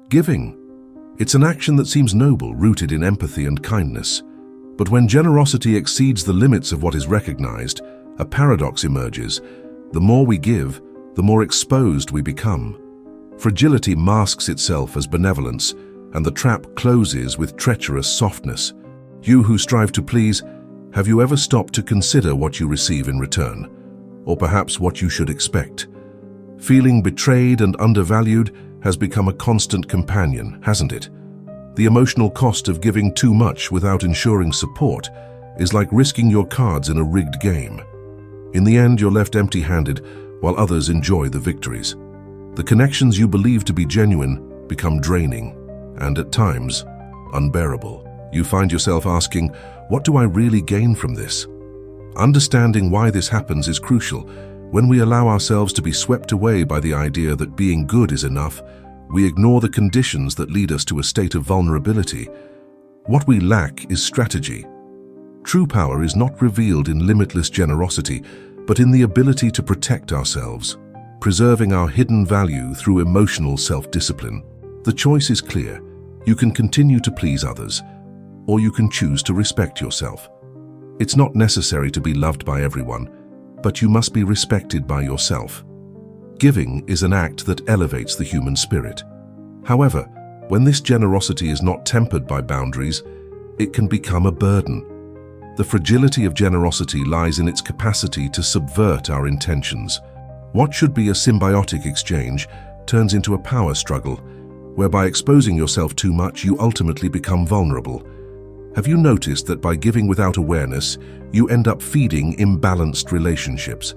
Giving. It's an action that seems noble, rooted in empathy and kindness. But when generosity exceeds the limits of what is recognized, a paradox emerges. The more we give, the more exposed we become. Fragility masks itself as benevolence, and the trap closes with treacherous softness. You who strive to please, have you ever stopped to consider what you receive in return? Or perhaps what you should expect? Feeling betrayed and undervalued has become a constant companion, hasn't it? The emotional cost of giving too much without ensuring support is like risking your cards in a rigged game. In the end, you're left empty-handed while others enjoy the victories. The connections you believe to be genuine become draining and, at times, unbearable. You find yourself asking, what do I really gain from this? Understanding why this happens is crucial. When we allow ourselves to be swept away by the idea that being good is enough, we ignore the conditions that lead us to a state of vulnerability. What we lack is strategy. True power is not revealed in limitless generosity, but in the ability to protect ourselves, preserving our hidden value through emotional self-discipline. The choice is clear. You can continue to please others, or you can choose to respect yourself. It's not necessary to be loved by everyone, but you must be respected by yourself. Giving is an act that elevates the human spirit. However, when this generosity is not tempered by boundaries, it can become a burden. The fragility of generosity lies in its capacity to subvert our intentions. What should be a symbiotic exchange turns into a power struggle, whereby exposing yourself too much, you ultimately become vulnerable. Have you noticed that by giving without awareness, you end up feeding imbalanced relationships?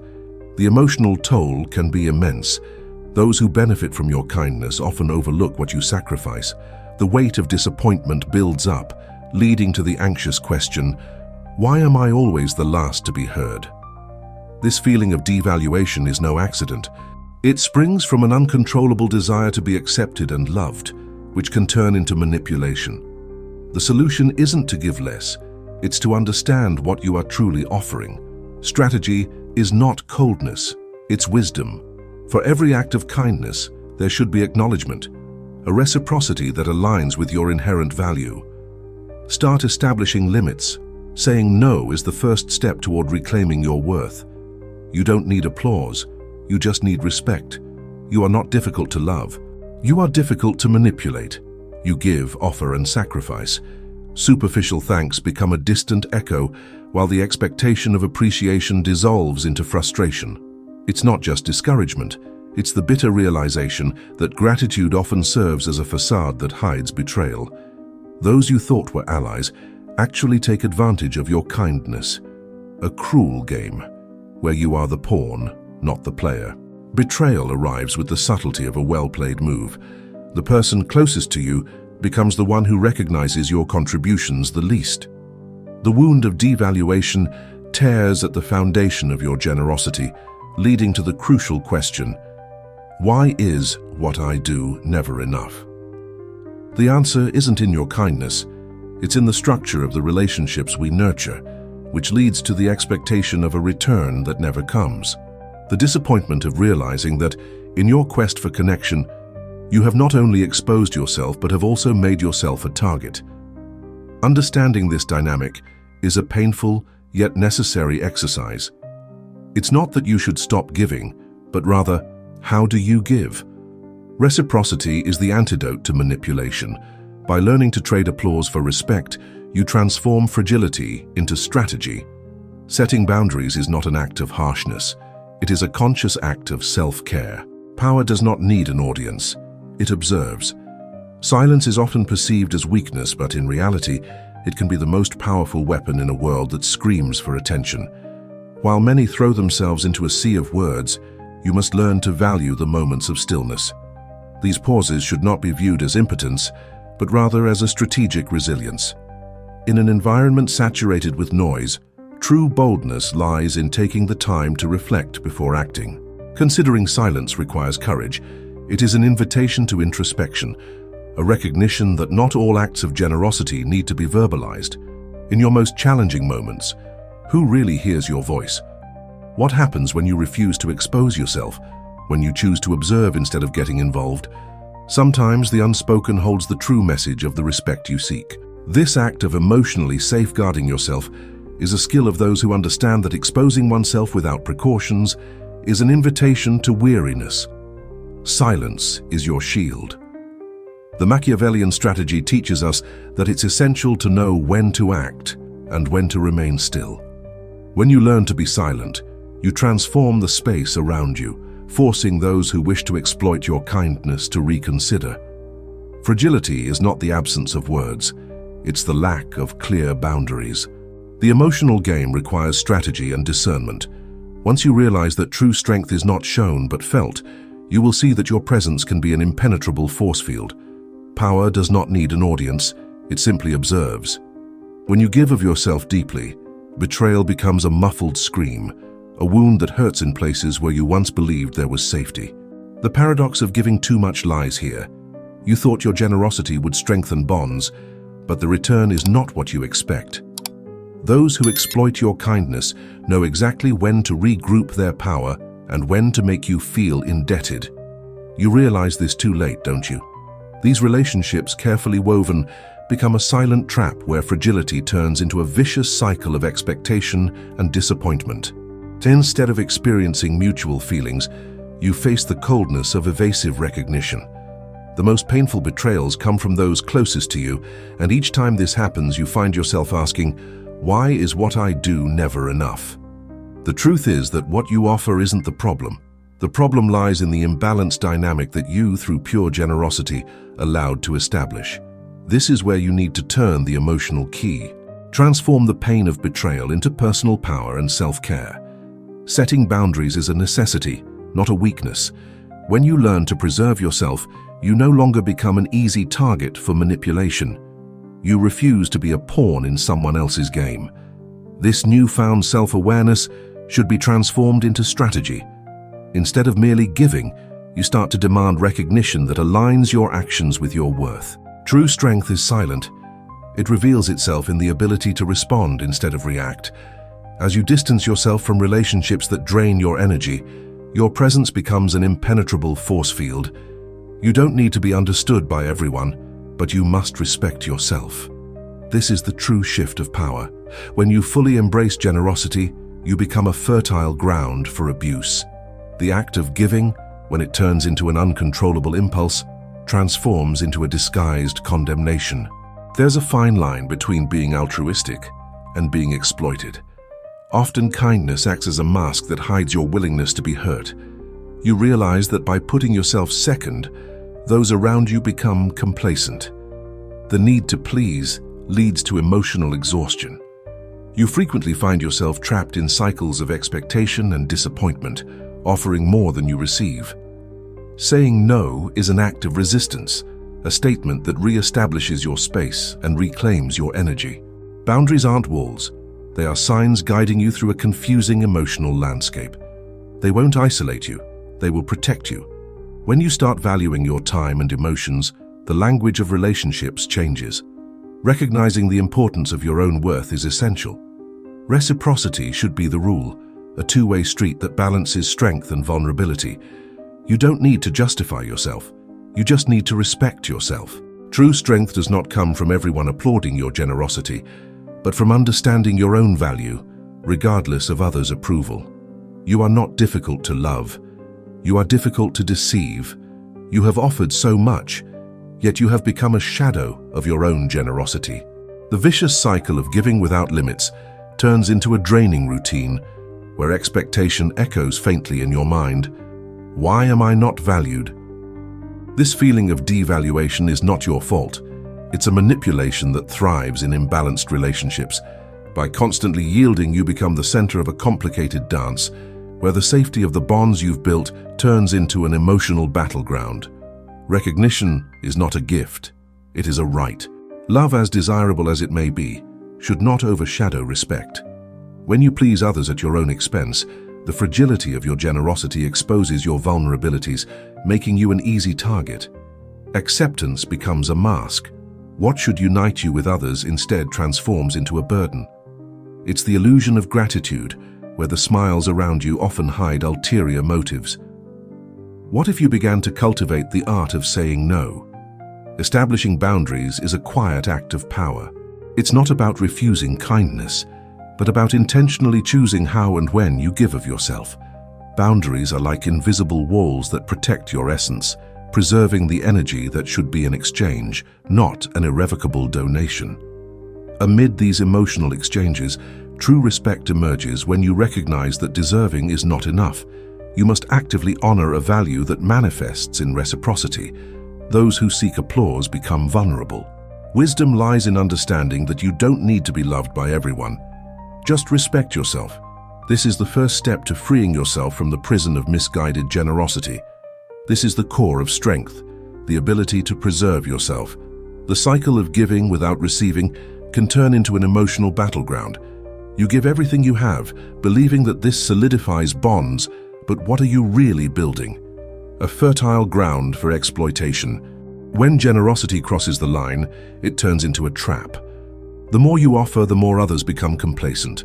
The emotional toll can be immense. Those who benefit from your kindness often overlook what you sacrifice. The weight of disappointment builds up, leading to the anxious question, why am I always the last to be heard? This feeling of devaluation is no accident. It springs from an uncontrollable desire to be accepted and loved, which can turn into manipulation. The solution isn't to give less, it's to understand what you are truly offering. Strategy is not coldness, it's wisdom. For every act of kindness, there should be acknowledgement, a reciprocity that aligns with your inherent value. Start establishing limits. Saying no is the first step toward reclaiming your worth. You don't need applause, you just need respect. You are not difficult to love. You are difficult to manipulate. You give, offer, and sacrifice. Superficial thanks become a distant echo, while the expectation of appreciation dissolves into frustration. It's not just discouragement, it's the bitter realization that gratitude often serves as a facade that hides betrayal. Those you thought were allies actually take advantage of your kindness. A cruel game, where you are the pawn, not the player. Betrayal arrives with the subtlety of a well-played move. The person closest to you becomes the one who recognizes your contributions the least. The wound of devaluation tears at the foundation of your generosity, leading to the crucial question, why is what I do never enough? The answer isn't in your kindness, it's in the structure of the relationships we nurture, which leads to the expectation of a return that never comes. The disappointment of realizing that, in your quest for connection, you have not only exposed yourself but have also made yourself a target. Understanding this dynamic is a painful yet necessary exercise. It's not that you should stop giving, but rather, how do you give? Reciprocity is the antidote to manipulation. By learning to trade applause for respect, you transform fragility into strategy. Setting boundaries is not an act of harshness. It is a conscious act of self-care. Power does not need an audience. It observes. Silence is often perceived as weakness, but in reality, it can be the most powerful weapon in a world that screams for attention. While many throw themselves into a sea of words, you must learn to value the moments of stillness. These pauses should not be viewed as impotence, but rather as a strategic resilience. In an environment saturated with noise, true boldness lies in taking the time to reflect before acting. Considering silence requires courage. It is an invitation to introspection, a recognition that not all acts of generosity need to be verbalized. In your most challenging moments, who really hears your voice? What happens when you refuse to expose yourself, when you choose to observe instead of getting involved? Sometimes the unspoken holds the true message of the respect you seek. This act of emotionally safeguarding yourself is a skill of those who understand that exposing oneself without precautions is an invitation to weariness. Silence is your shield. The Machiavellian strategy teaches us that it's essential to know when to act and when to remain still. When you learn to be silent, you transform the space around you, forcing those who wish to exploit your kindness to reconsider. Fragility is not the absence of words, it's the lack of clear boundaries. The emotional game requires strategy and discernment. Once you realize that true strength is not shown but felt, you will see that your presence can be an impenetrable force field. Power does not need an audience, it simply observes. When you give of yourself deeply, betrayal becomes a muffled scream, a wound that hurts in places where you once believed there was safety. The paradox of giving too much lies here. You thought your generosity would strengthen bonds, but the return is not what you expect. Those who exploit your kindness know exactly when to regroup their power and when to make you feel indebted. You realize this too late, don't you? These relationships, carefully woven, become a silent trap where fragility turns into a vicious cycle of expectation and disappointment. Instead of experiencing mutual feelings, you face the coldness of evasive recognition. The most painful betrayals come from those closest to you, and each time this happens, you find yourself asking, why is what I do never enough? The truth is that what you offer isn't the problem. The problem lies in the imbalanced dynamic that you, through pure generosity, allowed to establish. This is where you need to turn the emotional key. Transform the pain of betrayal into personal power and self-care. Setting boundaries is a necessity, not a weakness. When you learn to preserve yourself, you no longer become an easy target for manipulation. You refuse to be a pawn in someone else's game. This newfound self-awareness should be transformed into strategy. Instead of merely giving, you start to demand recognition that aligns your actions with your worth. True strength is silent. It reveals itself in the ability to respond instead of react. As you distance yourself from relationships that drain your energy, your presence becomes an impenetrable force field. You don't need to be understood by everyone, but you must respect yourself. This is the true shift of power. When you fully embrace generosity, you become a fertile ground for abuse. The act of giving, when it turns into an uncontrollable impulse, transforms into a disguised condemnation. There's a fine line between being altruistic and being exploited. Often kindness acts as a mask that hides your willingness to be hurt. You realize that by putting yourself second, those around you become complacent. The need to please leads to emotional exhaustion. You frequently find yourself trapped in cycles of expectation and disappointment, offering more than you receive. Saying no is an act of resistance, a statement that re-establishes your space and reclaims your energy. Boundaries aren't walls. They are signs guiding you through a confusing emotional landscape. They won't isolate you, they will protect you. When you start valuing your time and emotions, the language of relationships changes. Recognizing the importance of your own worth is essential. Reciprocity should be the rule, a two-way street that balances strength and vulnerability. You don't need to justify yourself, you just need to respect yourself. True strength does not come from everyone applauding your generosity, but from understanding your own value, regardless of others' approval. You are not difficult to love. You are difficult to deceive. You have offered so much, yet you have become a shadow of your own generosity. The vicious cycle of giving without limits turns into a draining routine, where expectation echoes faintly in your mind. Why am I not valued? This feeling of devaluation is not your fault. It's a manipulation that thrives in imbalanced relationships. By constantly yielding, you become the center of a complicated dance, where the safety of the bonds you've built turns into an emotional battleground. Recognition is not a gift, it is a right. Love, as desirable as it may be, should not overshadow respect. When you please others at your own expense, the fragility of your generosity exposes your vulnerabilities, making you an easy target. Acceptance becomes a mask. What should unite you with others instead transforms into a burden. It's the illusion of gratitude, where the smiles around you often hide ulterior motives. What if you began to cultivate the art of saying no? Establishing boundaries is a quiet act of power. It's not about refusing kindness, but about intentionally choosing how and when you give of yourself. Boundaries are like invisible walls that protect your essence, preserving the energy that should be an exchange, not an irrevocable donation. Amid these emotional exchanges, true respect emerges when you recognize that deserving is not enough. You must actively honor a value that manifests in reciprocity. Those who seek applause become vulnerable. Wisdom lies in understanding that you don't need to be loved by everyone. Just respect yourself. This is the first step to freeing yourself from the prison of misguided generosity. This is the core of strength, the ability to preserve yourself. The cycle of giving without receiving can turn into an emotional battleground. You give everything you have, believing that this solidifies bonds, but what are you really building? A fertile ground for exploitation. When generosity crosses the line, it turns into a trap. The more you offer, the more others become complacent.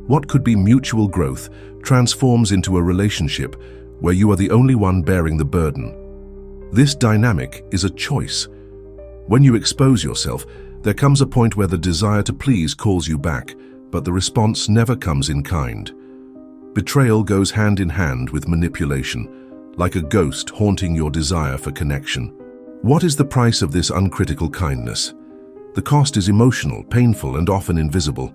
What could be mutual growth transforms into a relationship where you are the only one bearing the burden. This dynamic is a choice. When you expose yourself, there comes a point where the desire to please calls you back, but the response never comes in kind. Betrayal goes hand in hand with manipulation, like a ghost haunting your desire for connection. What is the price of this uncritical kindness? The cost is emotional, painful, and often invisible.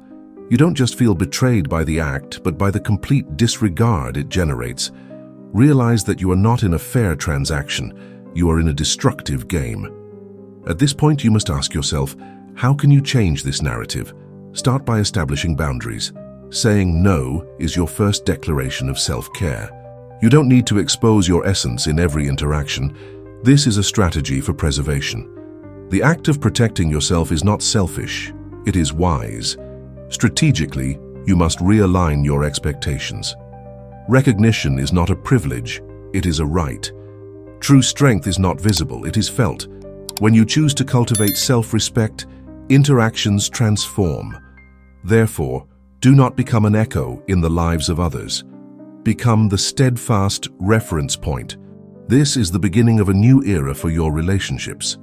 You don't just feel betrayed by the act, but by the complete disregard it generates. Realize that you are not in a fair transaction. You are in a destructive game. At this point, you must ask yourself, how can you change this narrative? Start by establishing boundaries. Saying no is your first declaration of self-care. You don't need to expose your essence in every interaction. This is a strategy for preservation. The act of protecting yourself is not selfish, it is wise. Strategically, you must realign your expectations. Recognition is not a privilege, it is a right. True strength is not visible, it is felt. When you choose to cultivate self-respect, interactions transform. Therefore, do not become an echo in the lives of others. Become the steadfast reference point. This is the beginning of a new era for your relationships.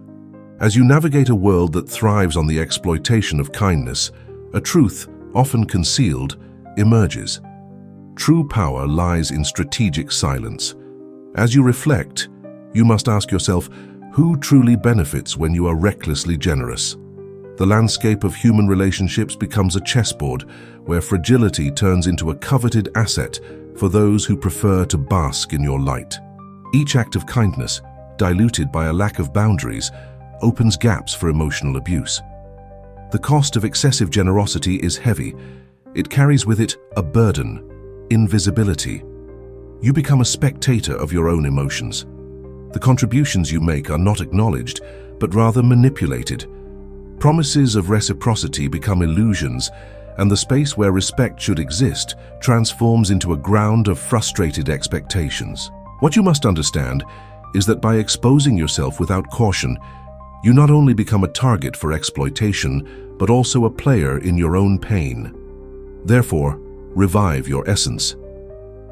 As you navigate a world that thrives on the exploitation of kindness, a truth, often concealed, emerges. True power lies in strategic silence. As you reflect, you must ask yourself, who truly benefits when you are recklessly generous? The landscape of human relationships becomes a chessboard where fragility turns into a coveted asset for those who prefer to bask in your light. Each act of kindness, diluted by a lack of boundaries, opens gaps for emotional abuse. The cost of excessive generosity is heavy. It carries with it a burden, invisibility. You become a spectator of your own emotions. The contributions you make are not acknowledged, but rather manipulated. Promises of reciprocity become illusions, and the space where respect should exist transforms into a ground of frustrated expectations. What you must understand is that by exposing yourself without caution, you not only become a target for exploitation, but also a player in your own pain. Therefore, revive your essence.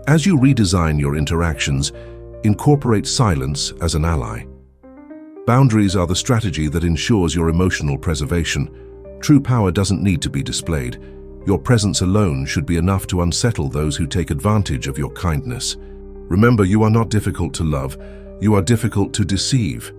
As you redesign your interactions, incorporate silence as an ally. Boundaries are the strategy that ensures your emotional preservation. True power doesn't need to be displayed. Your presence alone should be enough to unsettle those who take advantage of your kindness. Remember, you are not difficult to love. You are difficult to deceive.